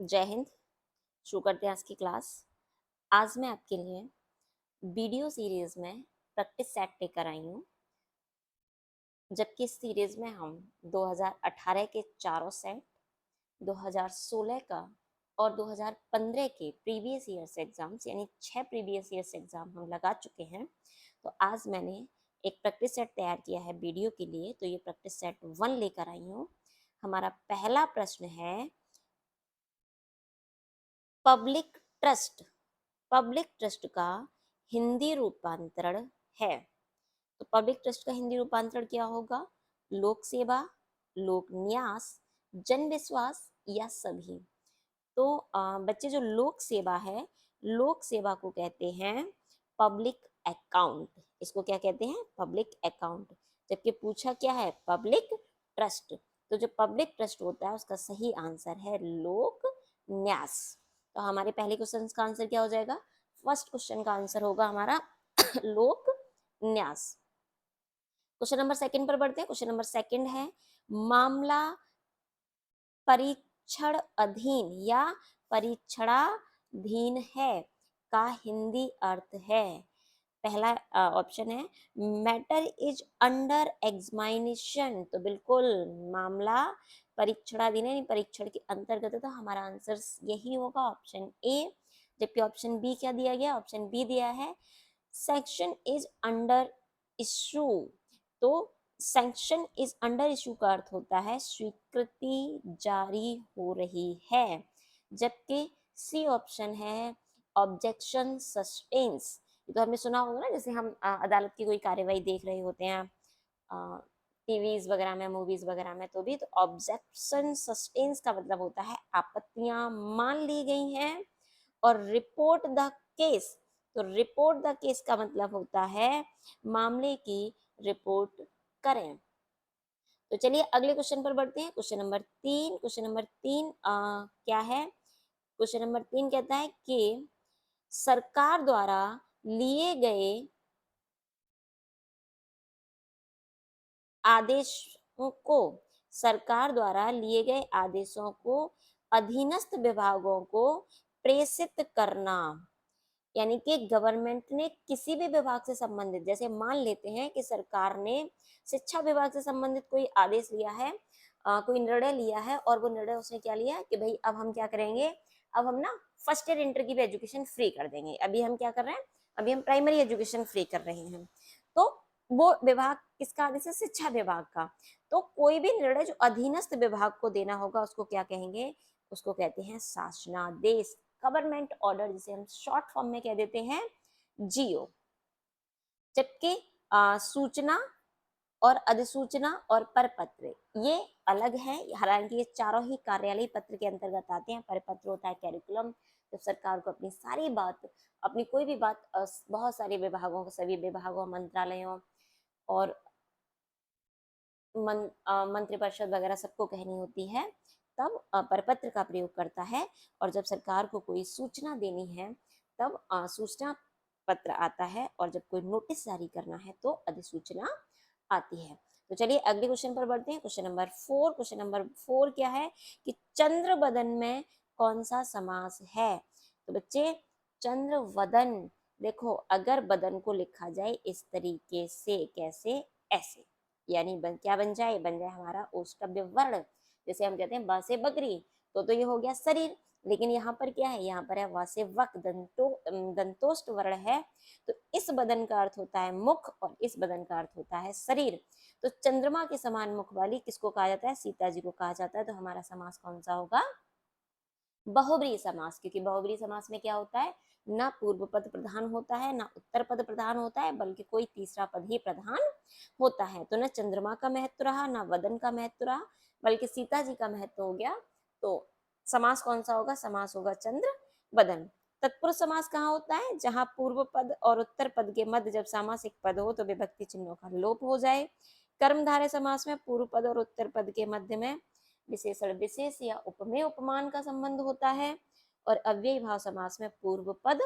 जय हिंद। शुरू करते हैं आज की क्लास। आज मैं आपके लिए वीडियो सीरीज में प्रैक्टिस सेट लेकर आई हूँ, जबकि इस सीरीज में हम 2018 के चारों सेट, 2016 का और 2015 के प्रीवियस ईयर्स एग्जाम्स यानी 6 प्रीवियस ईयर्स एग्जाम हम लगा चुके हैं। तो आज मैंने एक प्रैक्टिस सेट तैयार किया है वीडियो के लिए, तो ये प्रैक्टिस सेट 1 लेकर आई हूँ। हमारा पहला प्रश्न है पब्लिक ट्रस्ट। पब्लिक ट्रस्ट का हिंदी रूपांतरण है। तो पब्लिक ट्रस्ट का हिंदी रूपांतरण क्या होगा? लोक सेवा, लोक न्यास, जन विश्वास या सभी। तो बच्चे, जो लोक सेवा है, लोक सेवा को कहते हैं पब्लिक अकाउंट। इसको क्या कहते हैं? Public account. जबकि पूछा क्या है? Public trust. तो जो पब्लिक ट्रस्ट होता है उसका सही आंसर है लोक न्यास। तो हमारे पहले क्वेश्चन का आंसर क्या हो जाएगा? फर्स्ट क्वेश्चन का आंसर होगा हमारा लोक न्यास। क्वेश्चन नंबर सेकंड पर बढ़ते हैं। क्वेश्चन नंबर सेकंड है मामला परीक्षण अधीन या परीक्षणाधीन है का हिंदी अर्थ है। पहला ऑप्शन है मैटर इज अंडर एग्जामिनेशन। तो बिल्कुल मामला परीक्षणाधीन है, परीक्षण के अंतर्गत है, तो हमारा आंसर यही होगा, ऑप्शन ए। जबकि ऑप्शन बी क्या दिया गया? ऑप्शन बी दिया है सेक्शन इज अंडर इशू। तो सैंक्शन इज अंडर इशू का अर्थ होता है स्वीकृति जारी हो रही है। जबकि सी ऑप्शन है ऑब्जेक्शन सस्टेन्स। तो हमने सुना होगा ना, जैसे हम अदालत की कोई कार्यवाही देख रहे होते हैं टीवीज वगैरह में, मूवीज वगैरह में, तो भी तो ऑब्जेक्शन सस्टेन्स का मतलब होता है आपत्तियां मान ली गई हैं। और रिपोर्ट द केस, तो रिपोर्ट द केस का मतलब होता है मामले की रिपोर्ट करें। तो चलिए अगले क्वेश्चन पर बढ़ते हैं। Question number 3। क्वेश्चन नंबर 3 क्या है? क्वेश्चन नंबर 3 कहता है कि सरकार द्वारा लिए गए आदेशों को, सरकार द्वारा लिए गए आदेशों को अधीनस्थ विभागों को प्रेषित करना। यानी कि गवर्नमेंट ने किसी भी विभाग से संबंधित, जैसे मान लेते हैं कि सरकार ने शिक्षा विभाग से संबंधित कोई आदेश लिया है, कोई निर्णय लिया है, और वो निर्णय उसने क्या लिया कि भाई अब हम क्या करेंगे, अब हम ना फर्स्ट ईयर इंटर की भी एजुकेशन फ्री कर देंगे। अभी हम क्या कर रहे हैं? अभी हम प्राइमरी एजुकेशन फ्री कर रहे हैं। तो वो विभाग किसका आदेश है? शिक्षा विभाग का। तो कोई भी निर्णय जो अधीनस्थ विभाग को देना होगा उसको क्या कहेंगे? उसको कहते हैं शासनादेश, गवर्नमेंट ऑर्डर, जिसे हम शॉर्ट फॉर्म में कह देते हैं जीओ। जबकि सूचना और अधिसूचना और परपत्र ये अलग है। हालांकि ये चारों ही कार्यालय पत्र के अंतर्गत आते हैं। परपत्र होता है कैरिकुलम, जब सरकार को अपनी सारी बात, अपनी कोई भी बात बहुत सारे विभागों को, सभी विभागों, मंत्रालयों और मंत्रिपरिषद वगैरह सबको कहनी होती है, तब परपत्र का प्रयोग करता है। और जब सरकार को कोई सूचना देनी है तब सूचना पत्र आता है, और जब कोई नोटिस जारी करना है तो अधिसूचना आती है। तो चलिए अगले क्वेश्चन पर बढ़ते हैं। Question number 4। क्वेश्चन नंबर 4 क्या है कि चंद्र वदन में कौन सा समास है? तो बच्चे, चंद्र वदन, देखो अगर बदन को लिखा जाए इस तरीके से, कैसे? ऐसे, यानी क्या बन जाए? बन जाए हमारा ओष्टव्य वर्ण। जैसे हम कहते हैं ब से बकरी, तो ये हो गया शरीर। लेकिन यहाँ पर क्या है? यहाँ पर है व से वक, दंतोष्ट वर्ण है। तो इस बदन का अर्थ होता है मुख, और इस बदन का अर्थ होता है शरीर। तो चंद्रमा के समान मुख वाली किसको कहा जाता है? सीता जी को कहा जाता है। तो हमारा समास कौन सा होगा? बहुब्रीहि समास। क्योंकि बहुब्रीहि समास में क्या होता है? ना पूर्व पद प्रधान होता है, ना उत्तर पद प्रधान होता है, बल्कि कोई तीसरा पद ही प्रधान होता है। तो ना चंद्रमा का महत्व रहा, ना वदन का महत्व रहा, बल्कि सीता जी का महत्व हो गया। तो समास कौन सा होगा? समास होगा चंद्र वदन। तत्पुरुष समास कहाँ होता है? जहां पूर्व पद और उत्तर पद के मध्य जब सामासिक पद हो तो विभक्ति चिन्हों का लोप हो जाए। कर्मधारय समास में पूर्व पद और उत्तर पद के मध्य में विशेषण विशेष या उपमेय उपमान का संबंध होता है। और अव्ययी भाव समास में पूर्व पद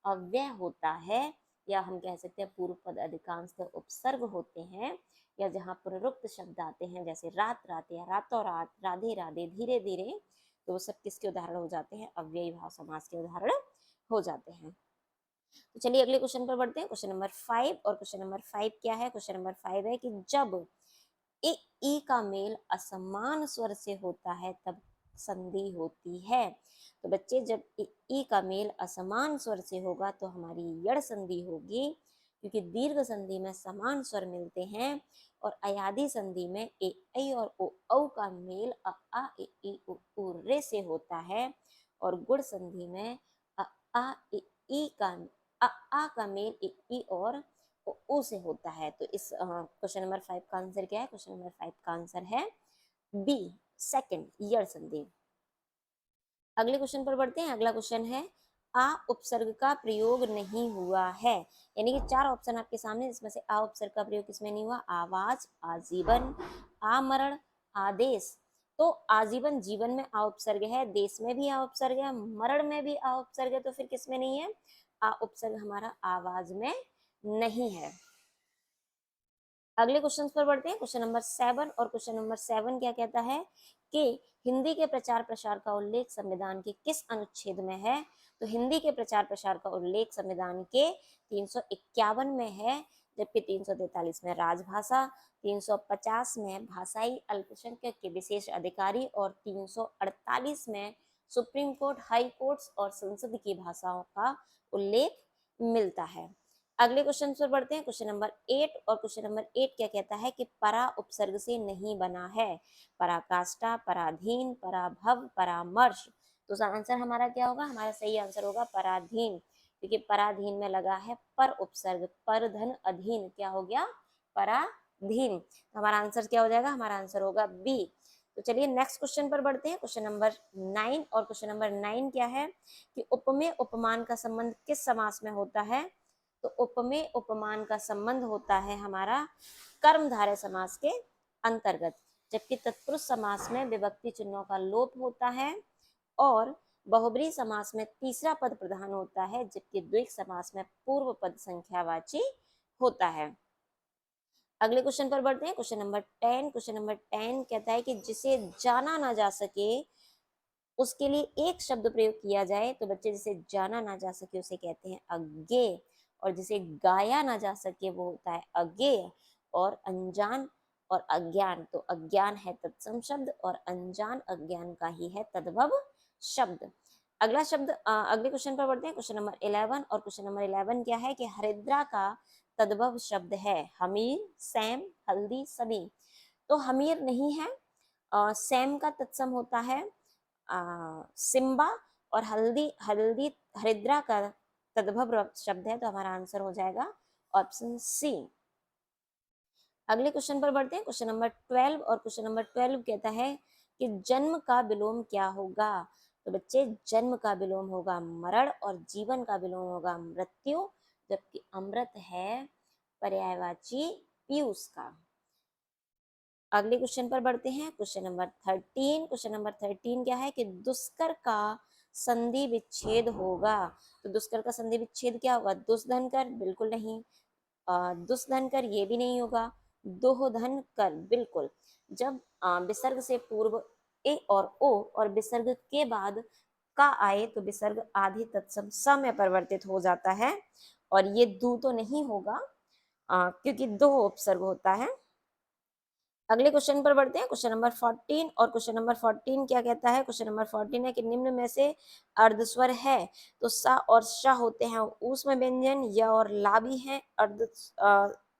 अव्यय होता है, या हम कह सकते हैं पूर्व पद अधिकांशतः उपसर्ग होते हैं, या जहाँ पुनरुक्त शब्द आते हैं, जैसे रात रात या रातों रात, राधे राधे, धीरे धीरे, तो वो सब किसके उदाहरण हो जाते हैं? अव्ययी भाव समास के उदाहरण हो जाते हैं। तो चलिए अगले क्वेश्चन पर बढ़ते हैं, क्वेश्चन नंबर 5। और क्वेश्चन नंबर 5 क्या है? क्वेश्चन नंबर 5 है कि जब ए ई का मेल असमान स्वर से होता है तब संधि होती है। तो बच्चे जब ई का मेल असमान स्वर से होगा तो हमारी यड़ संधि होगी, क्योंकि दीर्घ संधि में समान स्वर मिलते हैं और अयादी संधि में ए ऐ और ओ औ का मेल अ आ ए ई उ रे से होता है और गुण संधि में अ आ ए ई का अ आ का मेल ए ई और ओ से होता है। तो इस क्वेश्चन नंबर 5 का आंसर क्या है? क्वेश्चन नंबर 5 का आंसर है बी, सेकंड, यड़ संधि। अगले क्वेश्चन पर बढ़ते हैं। अगला क्वेश्चन है आ उपसर्ग का प्रयोग नहीं हुआ है, यानी कि 4 ऑप्शन आपके सामने, जिसमें से आ उपसर्ग का प्रयोग किसमें नहीं हुआ? आवाज, आजीवन, आमरण, आदेश। तो आजीवन जीवन में आ उपसर्ग है, देश में भी आ उपसर्ग है, मरण में भी आ उपसर्ग है, तो फिर किसमें नहीं है? आ उपसर्ग हमारा आवाज में नहीं है। अगले क्वेश्चन पर बढ़ते हैं, क्वेश्चन नंबर 7। और क्वेश्चन नंबर 7 क्या कहता है कि हिंदी के प्रचार प्रसार का उल्लेख संविधान के किस अनुच्छेद में है? तो हिंदी के प्रचार प्रसार का उल्लेख संविधान के 351 में है, जबकि 343 में राजभाषा, 350 में भाषाई अल्पसंख्यक के विशेष अधिकारी और 348 में सुप्रीम कोर्ट, हाई कोर्ट्स और संसद की भाषाओं का उल्लेख मिलता है। अगले क्वेश्चन पर बढ़ते हैं, क्वेश्चन नंबर 8। और क्वेश्चन नंबर 8 क्या कहता है कि परा उपसर्ग से नहीं बना है? पराकाष्ठा, पराधीन, पराभव, परामर्श। तो आंसर हमारा क्या होगा? हमारा सही आंसर होगा पराधीन, क्योंकि पराधीन में लगा है पर उपसर्ग, पर धन अधीन, क्या हो गया? पराधीन। तो हमारा आंसर क्या हो जाएगा? हमारा आंसर होगा बी। तो चलिए नेक्स्ट क्वेश्चन पर बढ़ते हैं, क्वेश्चन नंबर 9। और क्वेश्चन नंबर 9 क्या है कि उपमेय उपमान का संबंध किस समास में होता है? तो उपमेय उपमान का संबंध होता है हमारा कर्मधारय समास के अंतर्गत, जबकि तत्पुरुष समास में विभक्ति चिन्हों का लोप होता है और बहुब्रीहि समास में तीसरा पद प्रधान होता है, जबकि द्विग समास में पूर्व पद संख्यावाची होता है। अगले क्वेश्चन पर बढ़ते हैं, क्वेश्चन नंबर 10। क्वेश्चन नंबर 10 कहता है कि जिसे जाना ना जा सके उसके लिए एक शब्द प्रयोग किया जाए। तो बच्चे जिसे जाना ना जा सके उसे कहते हैं अज्ञेय, और जिसे गाया ना जा सके वो होता है अज्ञेय। और अनजान और अज्ञान, तो अज्ञान है तत्सम शब्द और अनजान अज्ञान का ही है तद्भव शब्द। अगला शब्द अगले क्वेश्चन पर बढ़ते हैं, क्वेश्चन नंबर 11। और क्वेश्चन नंबर 11 क्या है कि हरिद्रा का तद्भव शब्द है हमीर, सैम, हल्दी, सभी। तो हमीर नहीं है, सैम का तत्सम होता है सिम्बा, और हल्दी हल्दी हरिद्रा का तद्भव शब्द है, तो हमारा आंसर हो जाएगा ऑप्शन सी। अगले क्वेश्चन पर बढ़ते हैं, क्वेश्चन नंबर 12। और क्वेश्चन नंबर 12 कहता है कि जन्म का विलोम क्या होगा? तो बच्चे जन्म का विलोम होगा मरण और जीवन का विलोम होगा मृत्यु, जबकि अमृत है पर्यायवाची पीयूष का। अगले क्वेश्चन पर बढ़ते हैं, क्वेश्चन नंबर 13। क्वेश्चन नंबर 13 क्या है कि दुष्कर का संधि विच्छेद होगा। तो दुष्कर का संधि विच्छेद क्या होगा? दुष्धन कर, बिल्कुल नहीं। दुष्धन कर, ये भी नहीं होगा। दोहधन कर, बिल्कुल। जब विसर्ग से पूर्व ए और ओ और विसर्ग के बाद का आए तो विसर्ग आदि तत्सम स में परिवर्तित हो जाता है, और ये दू तो नहीं होगा क्योंकि दो उपसर्ग होता है। अगले क्वेश्चन पर बढ़ते हैं, क्वेश्चन नंबर 14। और क्वेश्चन नंबर 14 क्या कहता है? क्वेश्चन नंबर 14 है कि निम्न में से अर्धस्वर है, तो सा और श होते हैं ऊष्म व्यंजन, य और ला भी है अर्ध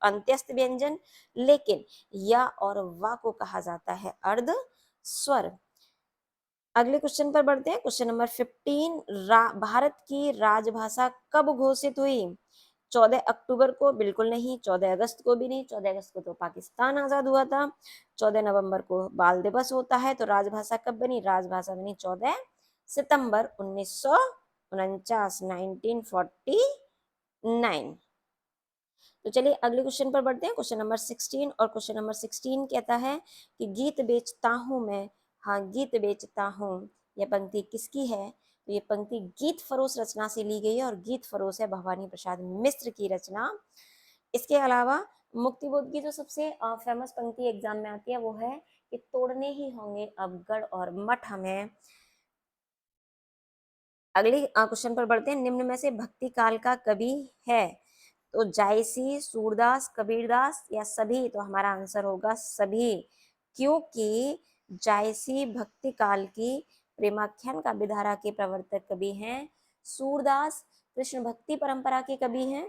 अंत्यस्थ व्यंजन, लेकिन या और वा को कहा जाता है अर्ध स्वर। अगले क्वेश्चन पर बढ़ते हैं, क्वेश्चन नंबर 15। भारत की राजभाषा कब घोषित हुई? 14 अक्टूबर को, बिल्कुल नहीं। 14 अगस्त को भी नहीं, 14 अगस्त को तो पाकिस्तान आजाद हुआ था। 14 नवंबर को बाल दिवस होता है। तो राजभाषा कब बनी? राजभाषा बनी 14 सितंबर 1949, 1949। तो चलिए अगले क्वेश्चन पर बढ़ते हैं, क्वेश्चन नंबर 16। और क्वेश्चन नंबर 16 कहता है कि गीत बेचता हूं मैं, हाँ गीत बेचता हूँ, यह पंक्ति किसकी है? तो ये पंक्ति गीत फरोश रचना से ली गई है, और गीत फरोश है भवानी प्रसाद मिश्र की रचना। इसके अलावा मुक्तिबोध की जो सबसे फेमस पंक्ति एग्जाम में आती है वो है कि तोड़ने ही होंगे अब गढ़ और मठ हमें, अगले क्वेश्चन पर बढ़ते हैं। निम्न में से भक्ति काल का कवि है? तो जायसी, सूरदास, कबीरदास या सभी? तो हमारा आंसर होगा सभी, क्योंकि जायसी भक्ति काल की प्रेमाख्यान काव्यधारा के प्रवर्तक कवि हैं। सूरदास कृष्ण भक्ति परंपरा के कवि हैं,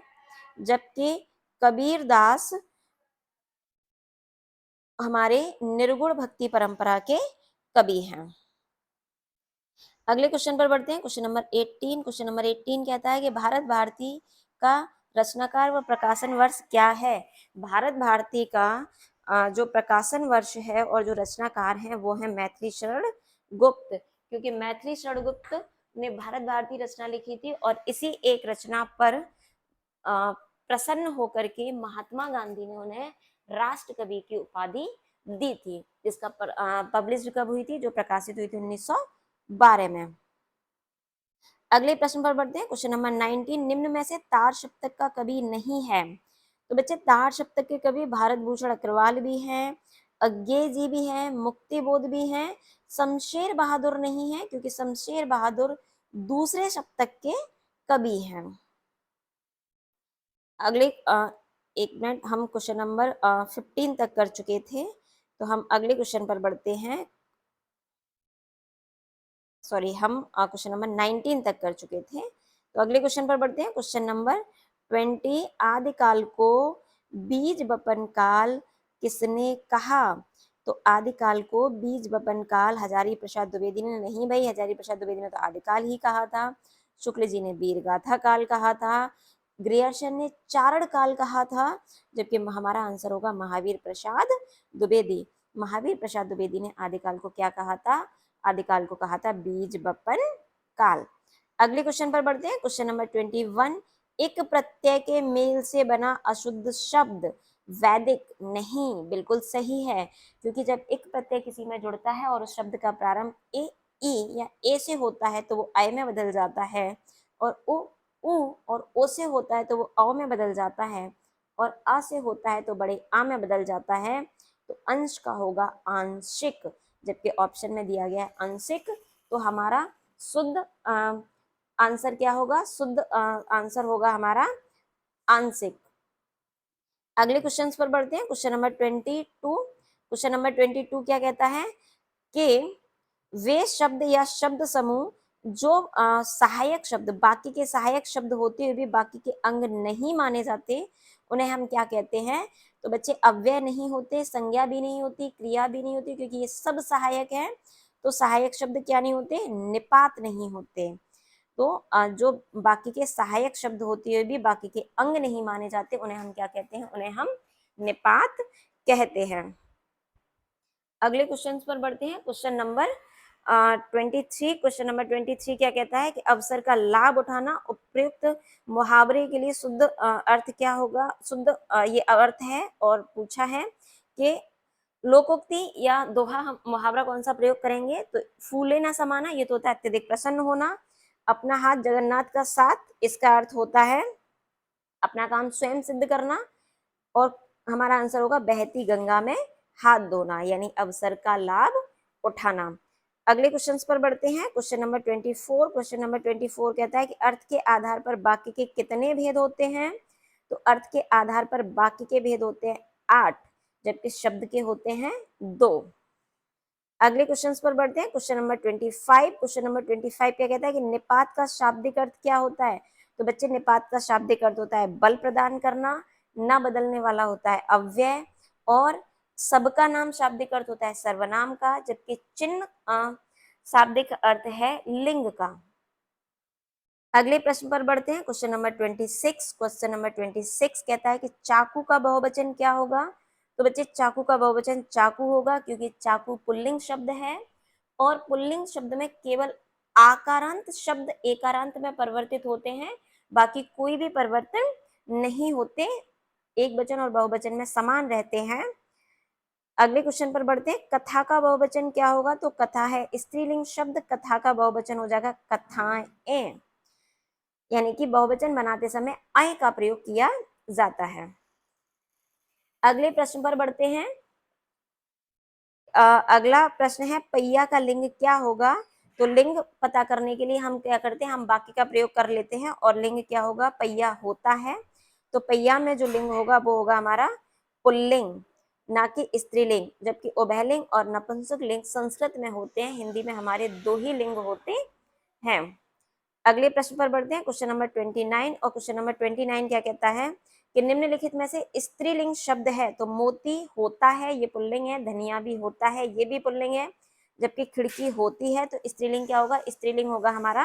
जबकि कबीरदास हमारे निर्गुण भक्ति परंपरा के कवि हैं। अगले क्वेश्चन पर बढ़ते हैं। Question number 18। क्वेश्चन नंबर 18 कहता है कि भारत भारती का रचनाकार व प्रकाशन वर्ष क्या है? भारत भारती का जो प्रकाशन वर्ष है और जो रचनाकार है वो है मैथिली शरण गुप्त, क्योंकि मैथिली शरण गुप्त ने भारत भारती रचना लिखी थी और इसी एक रचना पर प्रसन्न होकर के महात्मा गांधी ने उन्हें राष्ट्र कवि की उपाधि दी थी, जिसका पब्लिश कब हुई थी? जो प्रकाशित हुई थी 1912 में। अगले प्रश्न पर बढ़ते हैं। Question number 19। निम्न में से तार सप्तक का कवि नहीं है? तो बच्चे तार सप्तक के कवि भारत भूषण अग्रवाल भी हैं, अज्ञेय जी भी हैं, मुक्ति बोध भी हैं, शमशेर बहादुर नहीं है, क्योंकि शमशेर बहादुर दूसरे सप्तक के कवि हैं। अगले एक मिनट, हम क्वेश्चन नंबर 15 तक कर चुके थे, तो हम अगले क्वेश्चन पर बढ़ते हैं। सॉरी, हम क्वेश्चन नंबर 19 तक कर चुके थे, तो अगले क्वेश्चन पर बढ़ते हैं। Question number 20। आदिकाल को बीज बपन काल किसने कहा? तो आदिकाल को बीज बपन काल हजारी प्रसाद द्विवेदी ने नहीं भाई, हजारी प्रसाद द्विवेदी ने तो आदिकाल ही कहा था। शुक्ल जी ने वीरगाथा काल कहा था, ग्रियर्सन ने चारण काल कहा था, जबकि हमारा आंसर होगा महावीर प्रसाद द्विवेदी। महावीर प्रसाद द्विवेदी ने आदिकाल को क्या कहा था? आदिकाल को कहा था बीज बपन काल। अगले क्वेश्चन पर बढ़ते हैं। Question number 21। एक प्रत्यय के मेल से बना अशुद्ध शब्द वैदिक? नहीं, बिल्कुल सही है, क्योंकि जब एक प्रत्यय किसी में जुड़ता है और उस शब्द का प्रारंभ ए, ई या ए से होता है तो वो आय में बदल जाता है, और उ और ओ से होता है तो वो औ में बदल जाता है, और अ से होता है तो बड़े आ में बदल जाता है, तो अंश का होगा आंशिक, जबकि ऑप्शन में दिया गया है आंशिक। तो हमारा शुद्ध आंसर क्या होगा? शुद्ध आंसर होगा हमारा आंशिक। अगले क्वेश्चन पर बढ़ते हैं। Question number 22। क्वेश्चन नंबर 22 क्या कहता है कि वे शब्द या शब्द समूह जो सहायक शब्द, बाकी के सहायक शब्द होते हुए भी बाकी के अंग नहीं माने जाते, उन्हें हम क्या कहते हैं? तो बच्चे अव्यय नहीं होते, संज्ञा भी नहीं होती, क्रिया भी नहीं होती, क्योंकि ये सब सहायक है, तो सहायक शब्द क्या नहीं होते? निपात नहीं होते। तो जो बाकी के सहायक शब्द होते हुए भी बाकी के अंग नहीं माने जाते, उन्हें हम क्या कहते हैं? उन्हें हम निपात कहते हैं। अगले क्वेश्चन पर बढ़ते हैं। Question number 23। क्वेश्चन नंबर 23 क्या कहता है कि अवसर का लाभ उठाना उपयुक्त मुहावरे के लिए शुद्ध अर्थ क्या होगा? शुद्ध ये अर्थ है, और पूछा है कि लोकोक्ति या दोहा हम मुहावरा कौन सा प्रयोग करेंगे? तो फूले ना समाना, ये तो होता है अत्यधिक प्रसन्न होना। अपना हाथ जगन्नाथ का साथ, इसका अर्थ होता है अपना काम स्वयं सिद्ध करना, और हमारा आंसर होगा बहती गंगा में हाथ धोना, यानी अवसर का लाभ उठाना। अगले क्वेश्चन पर बढ़ते हैं। Question number 24। क्वेश्चन नंबर 24 कहता है कि अर्थ के आधार पर बाकी के कितने भेद होते हैं? तो अर्थ के आधार पर बाकी के भेद होते हैं 8, जबकि शब्द के होते हैं 2। अगले क्वेश्चन पर बढ़ते हैं। Question number 25। क्वेश्चन नंबर 25 क्या कहता है कि निपात का शाब्दिक अर्थ क्या होता है? तो बच्चे, निपात का शाब्दिक अर्थ होता है बल प्रदान करना, न बदलने वाला होता है अव्यय, और सबका नाम शाब्दिक अर्थ होता है सर्वनाम का, जबकि चिन्ह शाब्दिक अर्थ है लिंग का। अगले प्रश्न पर बढ़ते हैं। Question number 26। क्वेश्चन नंबर 26 कहता है कि चाकू का बहुवचन क्या होगा? तो बच्चे, चाकू का बहुवचन चाकू होगा, क्योंकि चाकू पुल्लिंग शब्द है, और पुल्लिंग शब्द में केवल आकारांत शब्द एकारांत में परिवर्तित होते हैं, बाकी कोई भी परिवर्तन नहीं होते, एक वचन और बहुवचन में समान रहते हैं। अगले क्वेश्चन पर बढ़ते हैं। कथा का बहुवचन क्या होगा? तो कथा है स्त्रीलिंग शब्द, कथा का बहुवचन हो जाएगा कथाएं, यानी कि बहुवचन बनाते समय अय का प्रयोग किया जाता है। अगले प्रश्न पर बढ़ते हैं। अगला प्रश्न है पहिया का लिंग क्या होगा? तो लिंग पता करने के लिए हम क्या करते हैं, हम वाक्य का प्रयोग कर लेते हैं, और लिंग क्या होगा, पहिया होता है। तो पहिया में जो लिंग होगा वो होगा हमारा पुल्लिंग, ना कि स्त्रीलिंग, जबकि उभयलिंग और नपुंसक लिंग संस्कृत में होते हैं, हिंदी में हमारे 2 ही लिंग होते हैं। अगले प्रश्न पर बढ़ते हैं, क्वेश्चन नंबर 29। और क्वेश्चन नंबर 29 क्या कहता है कि निम्नलिखित में से स्त्रीलिंग शब्द है, तो मोती होता है, ये पुल्लिंग है, धनिया भी होता है, ये भी पुल्लिंग है, जबकि खिड़की होती है, तो स्त्रीलिंग क्या होगा, स्त्रीलिंग होगा हमारा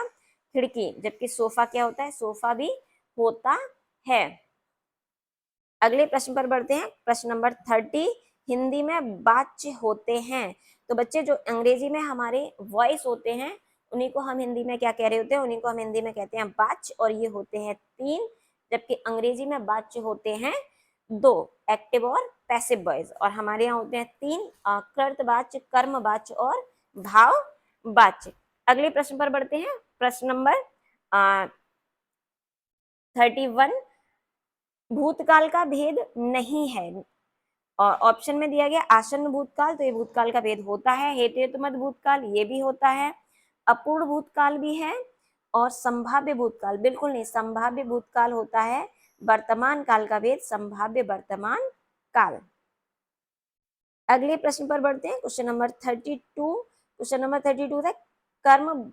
खिड़की। जबकि सोफा क्या होता है, सोफा भी होता है। अगले प्रश्न पर बढ़ते हैं, प्रश्न नंबर 30। हिंदी में वाच्य होते हैं, तो बच्चे जो अंग्रेजी में हमारे वॉइस होते हैं उन्हीं को हम हिंदी में क्या कह रहे होते हैं, उन्हीं को हम हिंदी में कहते हैं वाच्य, और ये होते हैं 3। जबकि अंग्रेजी में वाच्य होते हैं 2, एक्टिव और पैसिव वॉइस, और हमारे यहाँ होते हैं 3, कर्तवाच्य, कर्मवाच्य और भाववाच्य। अगले प्रश्न पर बढ़ते हैं, प्रश्न नंबर 31। भूतकाल का भेद नहीं है, और ऑप्शन में दिया गया आसन्न भूतकाल, तो ये भूतकाल का भेद होता है। हेतुमत भूतकाल, ये भी होता है। अपूर्ण भूतकाल भी है, और संभाव्य भूतकाल बिल्कुल नहीं, संभाव्य भूतकाल होता है। वर्तमान काल का भेद संभाव्य वर्तमान काल। अगले प्रश्न पर बढ़ते हैं, क्वेश्चन नंबर 32। क्वेश्चन नंबर 32 है, कर्म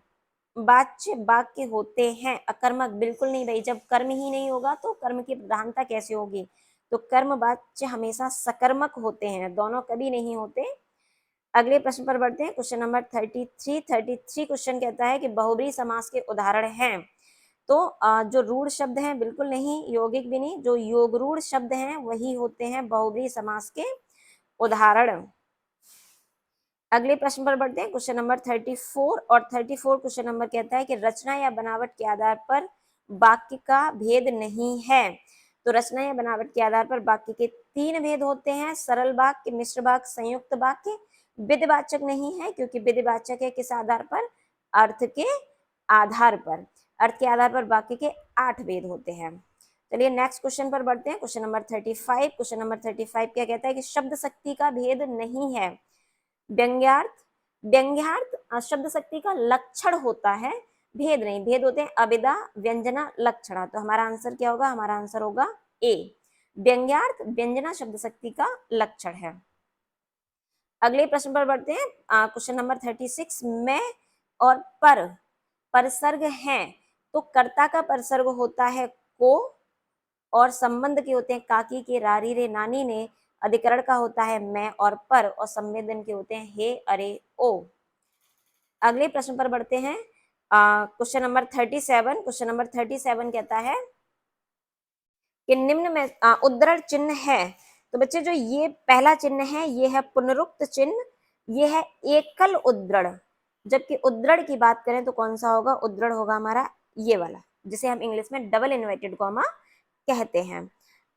वाच्य वाक्य होते हैं अकर्मक, बिल्कुल नहीं भाई, जब कर्म ही नहीं होगा तो कर्म की प्रधानता कैसे होगी, तो कर्म वाच्य हमेशा सकर्मक होते हैं, दोनों कभी नहीं होते। अगले प्रश्न पर बढ़ते हैं, क्वेश्चन नंबर 33 क्वेश्चन कहता है कि बहुब्रीहि समास के उदाहरण हैं, तो जो रूढ़ शब्द हैं बिल्कुल नहीं, यौगिक भी नहीं, जो योग रूढ़ शब्द हैं वही होते हैं बहुब्रीहि समास के उदाहरण। अगले प्रश्न पर बढ़ते हैं, क्वेश्चन नंबर 34। और 34 क्वेश्चन नंबर कहता है कि रचना या बनावट के आधार पर वाक्य का भेद नहीं है, तो रचना या बनावट के आधार पर वाक्य के 3 भेद होते हैं, सरल वाक्य, मिश्र वाक्य, संयुक्त वाक्य। विधिवाचक नहीं है, क्योंकि विधिवाचक है किस आधार पर, अर्थ के आधार पर, अर्थ के आधार पर वाक्य के 8 भेद होते हैं। चलिए नेक्स्ट क्वेश्चन पर बढ़ते हैं, क्वेश्चन नंबर 35। क्वेश्चन नंबर 35 क्या कहता है कि शब्द शक्ति का भेद नहीं है, व्यंग्यार्थ, व्यंग्यार्थ शब्द शक्ति का लक्षण होता है, भेद नहीं, भेद होते हैं अभिधा, व्यंजना, लक्षणा, तो हमारा आंसर क्या होगा, हमारा आंसर होगा ए, व्यंग्यार्थ व्यंजना शब्द शक्ति का लक्षण है। अगले प्रश्न पर बढ़ते हैं, क्वेश्चन नंबर 36। मैं और पर परसर्ग हैं, तो कर्ता का परसर्ग होता है को, और संबंध के होते हैं काकी के, रारी रे, नानी ने। अधिकरण का होता है मैं और पर, और संवेदन के होते हैं हे, अरे, ओ। अगले प्रश्न पर बढ़ते हैं, क्वेश्चन नंबर 37। क्वेश्चन नंबर 37 कहता है कि निम्न में उद्धरण चिन्ह है, तो बच्चे जो ये पहला चिन्ह है ये है पुनरुक्त चिन्ह, ये है एकल उद्धरण, जबकि उद्धरण की बात करें तो कौन सा होगा, उद्धरण होगा हमारा ये वाला, जिसे हम इंग्लिश में डबल इन्वर्टेड कॉमा कहते हैं।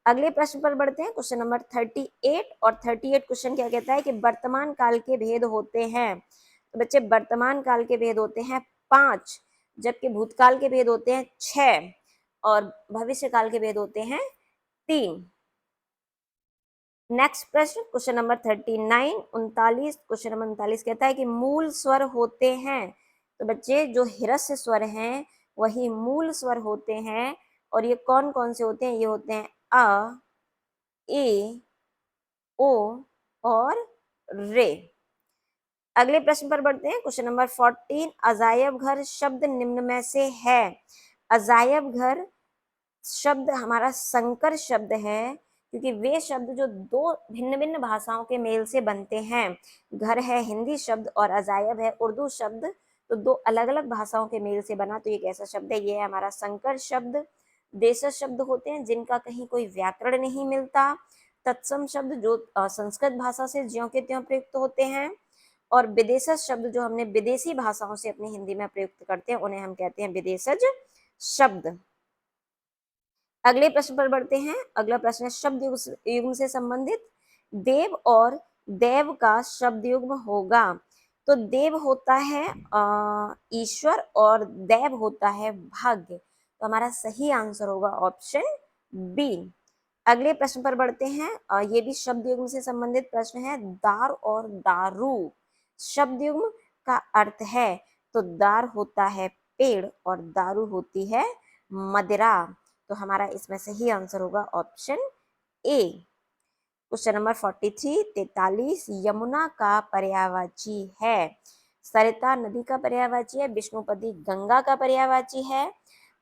अगले प्रश्न पर बढ़ते हैं, क्वेश्चन नंबर 38। और 38 क्वेश्चन क्या कहता है कि वर्तमान काल के भेद होते हैं, तो बच्चे वर्तमान काल के भेद होते हैं 5, जबकि भूतकाल के भेद होते हैं 6, और भविष्य काल के भेद होते हैं 3। नेक्स्ट प्रश्न, क्वेश्चन नंबर 39 क्वेश्चन नंबर 39 कहता है कि मूल स्वर होते हैं, तो बच्चे जो हिरस्य स्वर हैं वही मूल स्वर होते हैं, और ये कौन कौन से होते हैं, ये होते हैं अ, ए, ओ और रे। अगले प्रश्न पर बढ़ते हैं, क्वेश्चन नंबर 14। अजायब घर शब्द निम्न में से है, अजायब घर शब्द हमारा संकर शब्द है, क्योंकि वे शब्द जो 2 भिन्न भिन्न भाषाओं के मेल से बनते हैं, घर है हिंदी शब्द और अजायब है उर्दू शब्द, तो 2 अलग अलग भाषाओं के मेल से बना, तो ये कैसा शब्द है, ये है हमारा संकर शब्द। देशज शब्द होते हैं जिनका कहीं कोई व्याकरण नहीं मिलता, तत्सम शब्द जो संस्कृत भाषा से ज्यों के त्यों प्रयुक्त होते हैं, और विदेशज शब्द जो हमने विदेशी भाषाओं से अपनी हिंदी में प्रयुक्त करते हैं उन्हें हम कहते हैं विदेशज शब्द। अगले प्रश्न पर बढ़ते हैं, अगला प्रश्न है शब्द युग्म से संबंधित, देव और देव का शब्द युग्म होगा, तो देव होता है ईश्वर और देव होता है भाग्य, तो हमारा सही आंसर होगा ऑप्शन बी। अगले प्रश्न पर बढ़ते हैं, ये भी शब्द युग्म से संबंधित प्रश्न है, दार और दारू शब्द युग्म का अर्थ है, तो दार होता है पेड़ और दारू होती है मदिरा। तो हमारा इसमें सही आंसर होगा option A. Question number 43 Yamuna का पर्यायवाची है। सरिता नदी का पर्यायवाची है, विष्णुपदी गंगा का पर्यायवाची है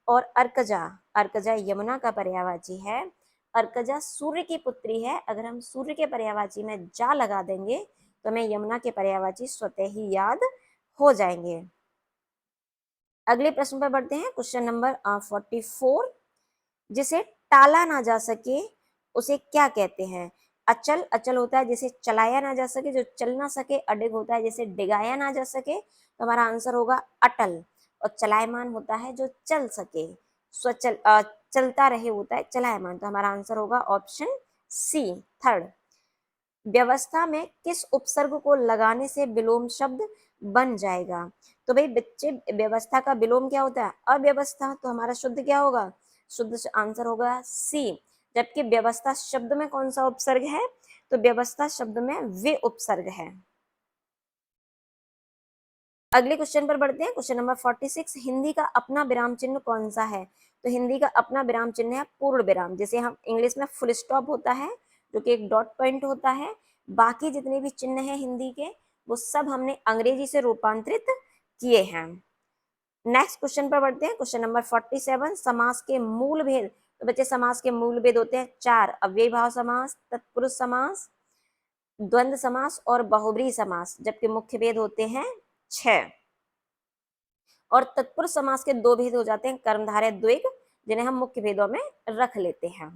और अर्कजा अर्कजा यमुना का पर्यायवाची है। अर्कजा सूर्य की पुत्री है। अगर हम सूर्य के पर्यायवाची में जा लगा देंगे तो हमें यमुना के पर्यायवाची स्वतः ही याद हो जाएंगे। अगले प्रश्न पर बढ़ते हैं। क्वेश्चन नंबर 44 जिसे टाला ना जा सके उसे क्या कहते हैं? अचल अचल होता है जिसे चलाया ना जा सके, जो चल ना सके। अडिग होता है जिसे डिगाया ना जा सके। तो हमारा आंसर होगा अटल। और चलायमान होता है जो चल सके, स्वचल चलता रहे होता है चलायमान। तो हमारा आंसर होगा ऑप्शन सी, थर्ड। व्यवस्था में किस उपसर्ग को लगाने से विलोम शब्द बन जाएगा? तो भाई बच्चे, व्यवस्था का विलोम क्या होता है? अव्यवस्था। तो हमारा शुद्ध क्या होगा? शुद्ध आंसर होगा सी। जबकि व्यवस्था शब्द में कौन सा उपसर्ग है? तो व्यवस्था शब्द में वे उपसर्ग है। अगले क्वेश्चन पर बढ़ते हैं। क्वेश्चन नंबर 46 हिंदी का अपना विराम चिन्ह कौन सा है? तो हिंदी का अपना विराम चिन्ह है पूर्ण विराम, जिसे हम इंग्लिश में फुल स्टॉप होता है, जो कि एक डॉट पॉइंट होता है। बाकी जितने भी चिन्ह हैं हिंदी के, वो सब हमने अंग्रेजी से रूपांतरित किए हैं। नेक्स्ट क्वेश्चन पर बढ़ते हैं। क्वेश्चन नंबर 47 समास के मूल भेद। तो बच्चे समास के मूल भेद होते हैं 4, अव्ययी भाव समास, तत्पुरुष समास, द्वंद्व समास और बहुब्रीहि समास। जबकि मुख्य भेद होते हैं 6। और तत्पुरुष समास के 2 भेद हो जाते हैं, कर्मधारय द्विग, जिन्हें हम मुख्य भेदों में रख लेते हैं।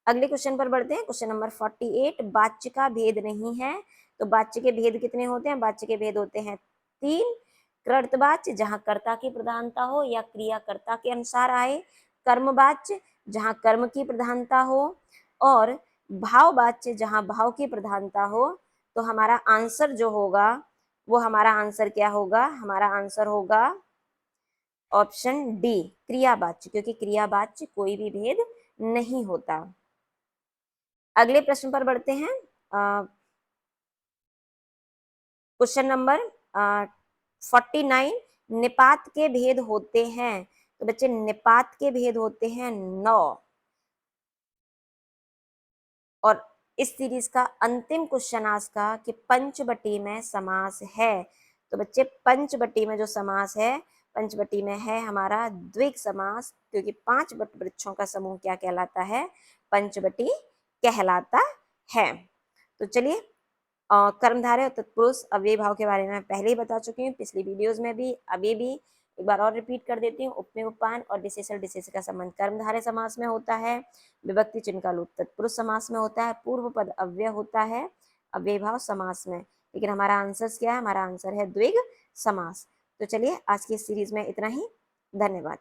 अगले क्वेश्चन पर बढ़ते हैं। क्वेश्चन नंबर 48 वाच्य का भेद नहीं है। तो वाच्य के भेद कितने होते हैं? वाच्य के भेद होते हैं 3। कृतवाच्य, जहां कर्ता की प्रधानता हो या क्रिया कर्ता के अनुसार आए। कर्मवाच्य, जहां कर्म की प्रधानता हो। और भाववाच्य, जहां भाव की प्रधानता हो। तो हमारा आंसर जो होगा, वो हमारा आंसर क्या होगा? हमारा आंसर होगा ऑप्शन डी, क्रियावाच्य, क्योंकि क्रियावाच्य कोई भी भेद नहीं होता। अगले प्रश्न पर बढ़ते हैं। क्वेश्चन नंबर 49 निपात के भेद होते हैं। तो बच्चे निपात के भेद होते हैं 9। और इस सीरीज का अंतिम क्वेश्चन आज का कि पंचवटी में समास है। तो बच्चे पंचवटी में जो समास है, पंचवटी में है हमारा द्विग समास, क्योंकि 5 वृक्षों का समूह क्या कहलाता है? पंचवटी कहलाता है। तो चलिए, कर्मधारय और तत्पुरुष अव्ययी भाव के बारे में पहले ही बता चुकी हूँ, पिछली वीडियोस में भी, अभी भी एक बार और रिपीट कर देती हूँ। उपमेय उपमान और विशेषण विशेषण का संबंध कर्मधारय समास में होता है। विभक्ति चिन्ह का लोप तत्पुरुष समास में होता है। पूर्व पद अव्यय होता है अव्ययी भाव समास में। लेकिन हमारा आंसर क्या है? हमारा आंसर है द्विग समास। तो चलिए, आज की इस सीरीज में इतना ही। धन्यवाद।